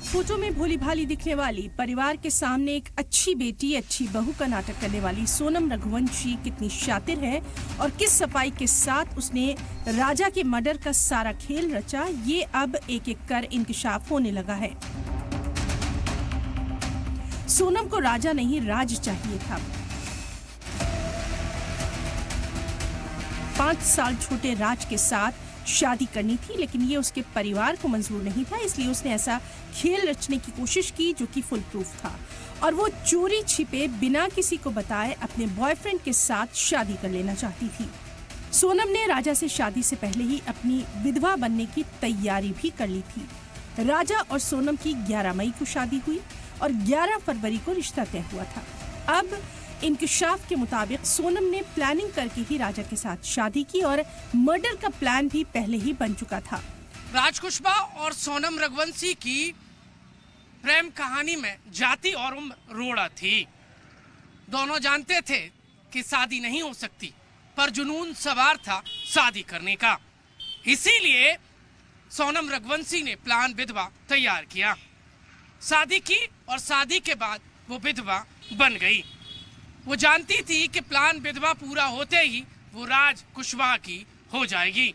Photo में भोली भाली दिखने वाली, परिवार के सामने एक अच्छी बेटी, अच्छी बहू का नाटक करने वाली सोनम रघुवंशी कितनी शातिर है और किस सफाई के साथ उसने राजा के मर्डर का सारा खेल रचा, ये अब एक एक कर इंकशाफ होने लगा है। सोनम को राजा नहीं, राज चाहिए था। 5 साल छोटे राज के साथ शादी करनी थी, लेकिन ये उसके परिवार को मंजूर नहीं था, इसलिए उसने ऐसा खेल रचने की कोशिश की जो कि फुल प्रूफ था, और वो चोरी छिपे बिना किसी को बताए अपने बॉयफ्रेंड के साथ शादी कर लेना चाहती थी। सोनम ने राजा से शादी से पहले ही अपनी विधवा बनने की तैयारी भी कर ली थी। राजा और सोनम की 11 मई को शादी हुई और 11 फरवरी को रिश्ता तय हुआ था। अब इंकशाफ के मुताबिक सोनम ने प्लानिंग करके ही राजा के साथ शादी की और मर्डर का प्लान भी पहले ही बन चुका था। राज कुशवाहा और सोनम रघुवंशी की प्रेम कहानी में जाति और उम्र रोड़ा थी। दोनों जानते थे कि शादी नहीं हो सकती, पर जुनून सवार था शादी करने का। इसीलिए सोनम रघुवंशी ने प्लान विधवा तैयार किया, शादी की और शादी के बाद वो विधवा बन गई। वो जानती थी कि प्लान विधवा पूरा होते ही वो राज कुशवाहा की हो जाएगी।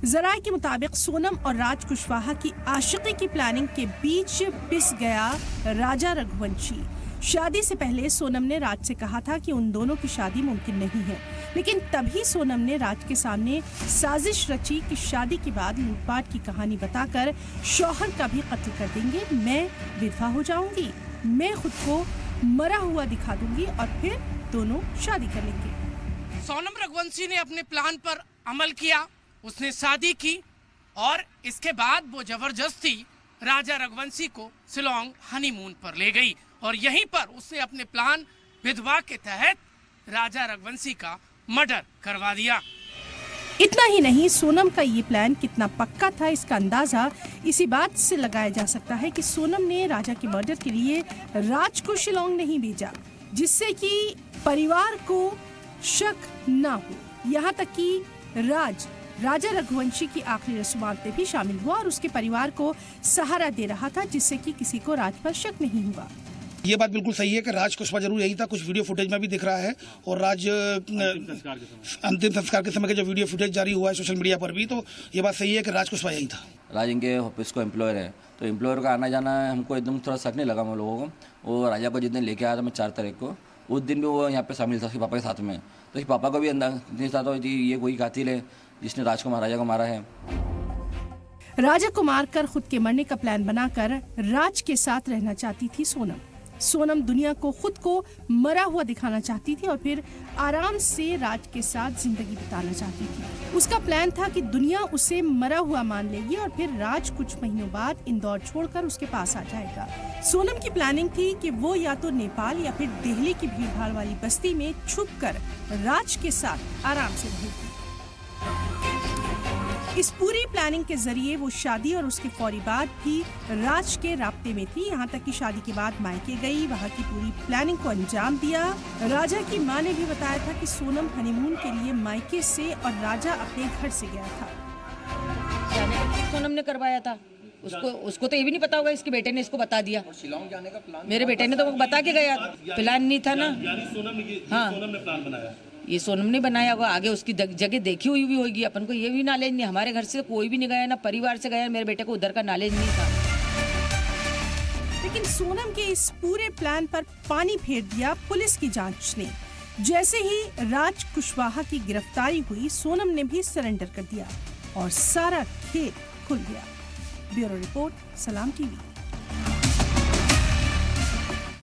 जराये के मुताबिक सोनम और राज कुशवाहा की आशिकी की प्लानिंग के बीच पिस गया राजा रघुवंशी। शादी से पहले सोनम ने राज से कहा था कि उन दोनों की शादी मुमकिन नहीं है, लेकिन तभी सोनम ने राज के सामने साजिश रची कि शादी के बाद लूटपाट की कहानी बताकर शौहर का भी कत्ल कर देंगे, मैं विधवा हो जाऊंगी, मैं खुद को मरा हुआ दिखा दूंगी और फिर दोनों शादी कर लेंगे। सोनम रघुवंशी ने अपने प्लान पर अमल किया, उसने शादी की और इसके बाद वो जबरदस्ती राजा रघुवंशी को शिलोंग हनीमून पर ले गई और यहीं पर उसने अपने प्लान विधवा के तहत राजा रघुवंशी का मर्डर करवा दिया। इतना ही नहीं, सोनम का ये प्लान कितना पक्का था इसका अंदाजा इसी बात से लगाया जा सकता है कि सोनम ने राजा के मर्डर के लिए राज को शिलोंग नहीं भेजा, जिससे कि परिवार को शक न हो। यहाँ तक कि राजा रघुवंशी की आखिरी रस्मात में भी शामिल हुआ और उसके परिवार को सहारा दे रहा था, जिससे कि किसी को राज पर शक नहीं हुआ। ये बात बिल्कुल सही है कि राज कुशवाहा जरूर यही था, कुछ वीडियो फुटेज में भी दिख रहा है, और राज अंतिम संस्कार के समय का जो वीडियो फुटेज जारी हुआ है सोशल मीडिया पर भी, तो ये बात सही है कि राज कुशवाहा यही था। राज इनके ऑफिस को एम्प्लॉयर है, तो एम्प्लॉयर का आना जाना हमको एकदम थोड़ा शक नहीं लगा हम लोगों को। वो राजा को जिस दिन लेके आया था मैं 4 तारीख को, उस दिन भी वो यहाँ पे शामिल था उसके पापा के साथ में, तो उसके पापा को भी अंदाजा था कि ये कोई कातिल है जिसने राजा को मारा है। राजा को मारकर खुद के मरने का प्लान बनाकर राज के साथ रहना चाहती थी सोनम दुनिया को खुद को मरा हुआ दिखाना चाहती थी और फिर आराम से राज के साथ जिंदगी बिताना चाहती थी। उसका प्लान था कि दुनिया उसे मरा हुआ मान लेगी और फिर राज कुछ महीनों बाद इंदौर छोड़कर उसके पास आ जाएगा। सोनम की प्लानिंग थी कि वो या तो नेपाल या फिर दिल्ली की भीड़भाड़ वाली बस्ती में छुपकर राज के साथ आराम से रहेगी। इस पूरी प्लानिंग के जरिए वो शादी और उसके फौरी बाद भी राज के राब्ते में थी, यहाँ तक कि शादी के बाद मायके गई, वहाँ की पूरी प्लानिंग को अंजाम दिया। राजा की मां ने भी बताया था कि सोनम हनीमून के लिए मायके से और राजा अपने घर से गया था। सोनम ने करवाया था, उसको तो ये भी नहीं पता होगा, इसके बेटे ने इसको बता दिया। शिलोंग जाने का प्लान मेरे बेटे ने तो बता के गया, प्लान नहीं था ना। हाँ, सोनम ने प्लान बनाया, ये सोनम ने बनाया होगा, आगे उसकी जगह देखी हुई भी होगी, अपन को ये भी नॉलेज नहीं। हमारे घर से कोई भी नहीं गया, ना परिवार से गया, मेरे बेटे को उधर का नॉलेज नहीं था। लेकिन सोनम के इस पूरे प्लान पर पानी फेर दिया पुलिस की जांच ने। जैसे ही राज कुशवाहा की गिरफ्तारी हुई, सोनम ने भी सरेंडर कर दिया और सारा खेल खुल गया। ब्यूरो रिपोर्ट, सलाम टीवी।